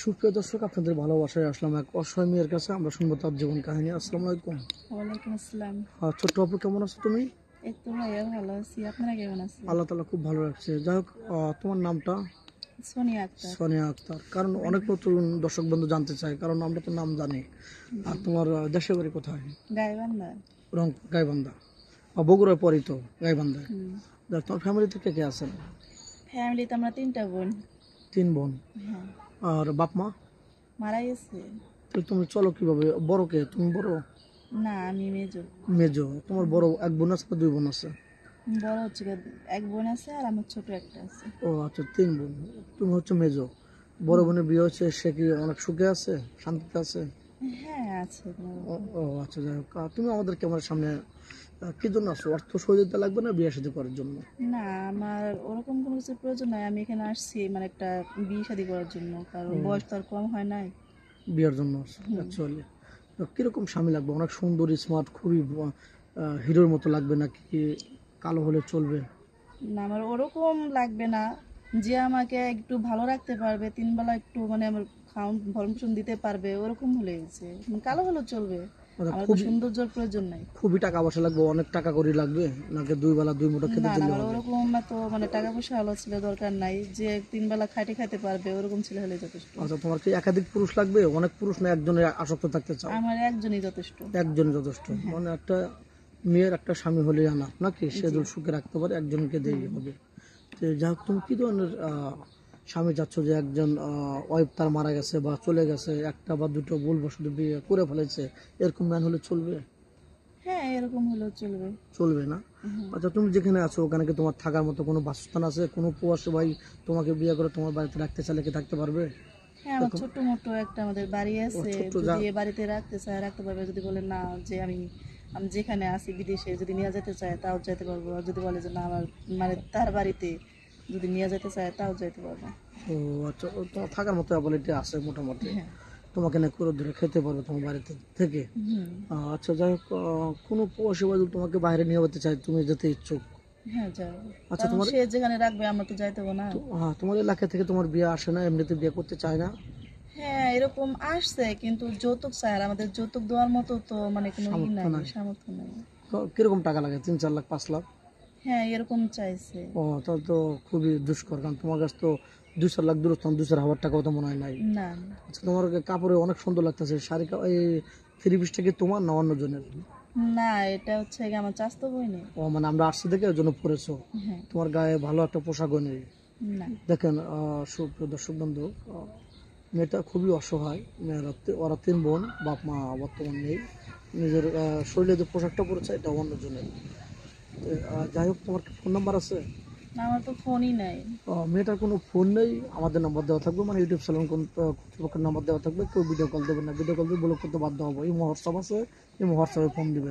সুপ্রিয় দর্শক, আপনাদের ভালোবাসায় আসলাম এক অসহায় মেয়ের কাছে। আমরা শুনবো তার জীবন কাহিনী। আসসালামু আলাইকুম। ওয়ালাইকুম আসসালাম। ছোট্ট আপু, কেমন আছো তুমি? এই তো ভাইয়া ভালো আছি, আপনারা কেমন আছেন? আল্লাহ তাআলা খুব ভালো রাখছে। যাই হোক, তোমার নামটা? সোনিয়া আক্তার। সোনিয়া আক্তার। কারণ অনেক নতুন দর্শক বন্ধু জানতে চায়, কারণ আমরা তো নাম জানি। আর তোমার দেশের বাড়ি কোথায়? গাইবান্ধা। রংপুর, গাইবান্ধা। বগুড়ার পরই তো গাইবান্ধায়। হুম। যাক, তোমার ফ্যামিলিতে কে কে আছেন? ফ্যামিলিতে আমরা 3টা বোন। 3 বোন। হ্যাঁ। আর বাপ মা? মারা গেছে। তো তুমি চলো কিভাবে? বড় কে? তুমি বড়? না, আমি মেজো। মেজো। তোমার বড় এক বোন আছে না 2 বোন আছে? বড় হচ্ছে এক বোন আছে আর আমার ছোট একটা আছে। ও আচ্ছা, 3 বোন। তুমি হচ্ছে মেজো। বড় বোনের বিয়ে হচ্ছে, সে কি অনেক সুখে আছে, শান্তিতে আছে? হ্যাঁ, আছে ও ও আচ্ছা, যাই হোক, তুমি আমাদের ক্যামেরার সামনে কি জন্য আসছো? অর্থ সহযোগিতা লাগবে না বিয়ে শাদী করার জন্য? না, আমার ওরকম কোনো কিছু প্রয়োজন নাই। আমি এখানে আসছি মানে একটা বিয়ে শাদী করার জন্য, কারণ বয়স তো আর কম হয় নাই। বিয়ের জন্য অ্যাকচুয়ালি কিরকম স্বামী লাগবে? অনেক সুন্দর, স্মার্ট, খুবই হিরোর মতো লাগবে নাকি কালো হলে চলবে? না, আমার ওরকম লাগবে না। যে আমাকে একটু ভালো রাখতে পারবে, 3 বেলা একটু মানে আমার খাওয়ান ভরণ পোষণ দিতে পারবে, ওরকম হলে হয়েছে। কালো হলেও চলবে, মানে আমার তো খুবই সৌন্দর্যের প্রয়োজন নাই। খুবই টাকা পয়সা লাগবে? অনেক টাকা করে লাগবে নাকি 2 বেলা 2 মুঠো খেতে না না, দিলে আমার হবে? ওরকম তো মানে টাকা পয়সা হলো ছিল দরকার নাই। যে 3 বেলা খাইতে খাইতে পারবে ওরকম ছেলে হলে যথেষ্ট। আচ্ছা, তোমার কি একাধিক পুরুষ লাগবে? অনেক পুরুষ না একজনের আসক্ত থাকতে চাও? আমার একজনই যথেষ্ট। একজন যথেষ্ট। মানে একটা মেয়ের একটা স্বামী হলে আনা নাকি, সে যদি সুখে রাখতে পারে একজনকে দিয়ে হবে। তো যাই হোক, তুমি কি ধরনের স্বামী চাচ্ছ? যে একজন ওয়াইফ তার মারা গেছে বা চলে গেছে, একটা বা দুটো ভুলবশত বিয়ে করে ফেলেছে, এরকম ম্যান হলে চলবে? হ্যাঁ, এরকম হলেও চলবে। চলবে না? আচ্ছা, তুমি যেখানে আছো ওখানে কি তোমার থাকার মতো কোনো বাসস্থান আছে? কোনো প্রবাসী ভাই তোমাকে বিয়ে করে তোমার বাড়িতে রাখতে চাইলে কি থাকতে পারবে? হ্যাঁ, আমার ছোট মোটো একটা আমাদের বাড়ি আছে। ছোট্ট যদি এ বাড়িতে রাখতে চায় রাখতে পারবে, যদি বলে না যে আমি আমি যেখানে আছি বিদেশে যদি নিয়ে যেতে চায় তাও যেতে পারবো, আর যদি বলে যে না আমার মানে তার বাড়িতে যদি নিয়ে যেতে চায় তাও যেতে পারবো। ও আচ্ছা, তোমার থাকার মতো অ্যাবিলিটি আছে মোটামুটি? হ্যাঁ। তোমাকে না করে ধরে খেতে পারবে তোমার বাড়িতে থেকে? হুম। আচ্ছা, যাই হোক, কোনো প্রবাসী বাদল তোমাকে বাইরে নিয়ে যেতে চাই, তুমি যেতে ইচ্ছুক? হ্যাঁ, যাবো। আচ্ছা, কারণ তোমার সে যেখানে রাখবে আমরা তো যাইতে হবো না। হ্যাঁ, তোমার এলাকা থেকে তোমার বিয়ে আসে না? এমনিতে বিয়ে করতে চায় না? হ্যাঁ, এরকম আসছে কিন্তু যৌতুক চায়, আর আমাদের যৌতুক দেওয়ার মতো তো মানে কোনো ই সামর্থ্য নাই, নাই? সামর্থ্য নাই। কিরকম টাকা লাগে? 3-4 লাখ, 5 লাখ? হ্যাঁ, এরকম চাইছে। ও, তাহলে তো খুবই দুষ্কর, কারণ তোমার কাছে তো 2-4 লাখ দূরত্ব, 2-4 হাজার টাকাও তো মনে হয় নাই। না আচ্ছা, তোমার কাপড়ে অনেক সুন্দর লাগতেছে। শাড়ি এই 3 পিসটা কি তোমার না অন্য জনের? না, এটা হচ্ছে গিয়ে আমার চাস্তো বোন। ও মানে আমরা আসছি দেখে ওই জন্য পরেছো। হ্যাঁ। তোমার গায়ে ভালো একটা পোশাকও নেই। না। দেখেন, সুপ্রিয় দর্শক বন্ধু, মেয়েটা খুবই অসহায়। ওরা 3 বোন, বাপ মা বর্তমান নেই। নিজের শরীরে যে পোশাকটা পরেছে এটা অন্যজনের। যাই হোক, তোমার ফোন নাম্বার আছে? না, আমার তো ফোনই নাই। মেয়েটার কোনো ফোন নেই? আমাদের নাম্বার দেওয়া থাকবে, মানে ইউটিউব চ্যানেল কর্তৃপক্ষের নাম্বার দেওয়া থাকবে। কেউ ভিডিও কল দেবেন না, ভিডিও কল দিয়ে ব্লক করতে বাধ্য হবো। এই হোয়াটসঅ্যাপ আছে, এই হোয়াটসঅ্যাপে ফোন দিবেন।